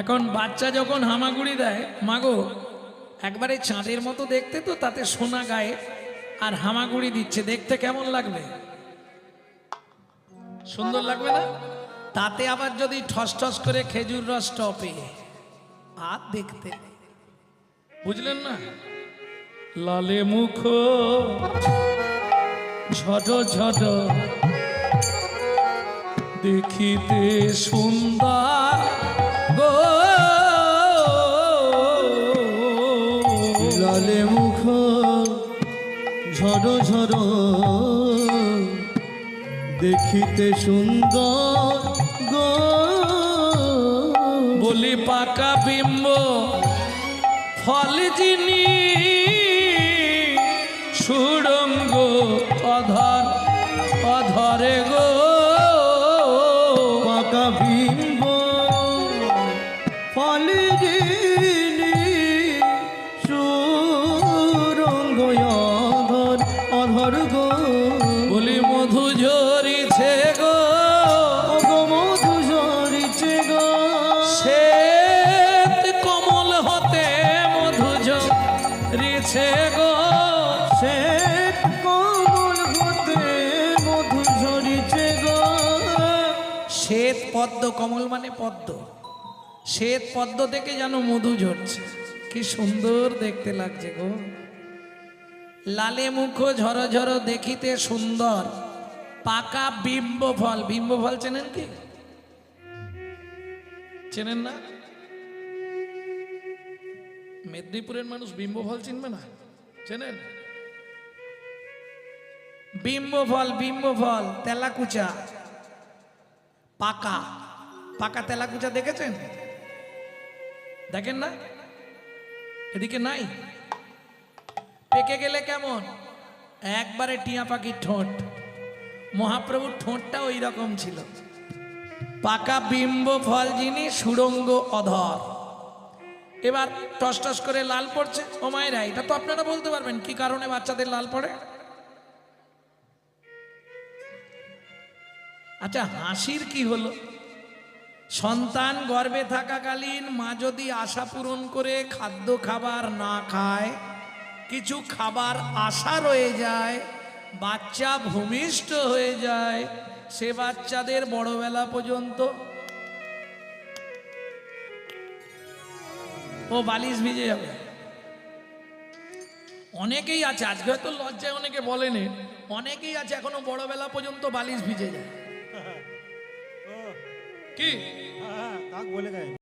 এখন বাচ্চা যখন হামাগুড়ি দেয়, মাগো একবারে চাঁদের মতো দেখতে, তো তাতে সোনা গায়ে আর হামাগুড়ি দিচ্ছে, দেখতে কেমন লাগবে? সুন্দর লাগবে না? তাতে আবার যদি ঠস ঠস করে খেজুর রস টপে, আর দেখতে, বুঝলেন না? লালে মুখ ঝট ঝট দেখিতে সুন্দর গো, লালে মুখ ঝড় ঝড় দেখিতে সুন্দর গো, বলি পাকা বিম্ব ফল যিনি সুড়ঙ্গ অধর অধরে গো, পাকা বিম্ব ফল যিনি সুরঙ্গ অধর অধর গো, বলি মধু ঝরিছে গো, গো মধু ঝরিছে গো, শ্বেত কমল হতে মধু ঝরিছে গো, শ্বেত কমল হতে মধু ঝরিছে গো, শ্বেত পদ্ম, কমল মানে পদ্ম, শ্বেত পদ্ম থেকে যেন মধু ঝরছে, কি সুন্দর দেখতে লাগছে গো। লালে মুখ ঝর ঝর দেখিতে সুন্দর, পাকা বিম্ব ফল। বিম্ব ফল চেনেন কি? চেনেন না? মেদিনীপুরের মানুষ বিম্ব ফল চিনবে না? চেনেন? বিম্ব ফল তেলাকুচা, পাকা পাকা তেলাকুচা দেখেছেন? দেখেন না? এদিকে নাই? পেকে গেলে কেমন? একবারে টিয়া পাখির ঠোঁট। মহাপ্রভুর ঠোঁটটা ওই রকম ছিল। পাকা বিম্ব ফল যিনি সুড়ঙ্গ অধর। এবার টস টস করে লাল পড়ছে। ও মায়েরা, এটা তো আপনারা বলতে পারবেন কি কারণে বাচ্চাদের লাল পড়ে? আচ্ছা, হাসির কি হলো? সন্তান গর্ভে থাকাকালীন মা যদি আশা পূরণ করে খাদ্য খাবার না খায়, কিছু খাবার আশা রয়ে যায়, বাচ্চা ভূমিষ্ঠ হয়ে যায়, সে বাচ্চাদের বড়বেলা পর্যন্ত ও বালিশ ভিজে যাবে। অনেকেই আছে, আজকে হয়তো লজ্জায় অনেকে বলেনি, অনেকেই আছে এখনো বড়বেলা পর্যন্ত বালিশ ভিজে যায়। কি বলে দেয়।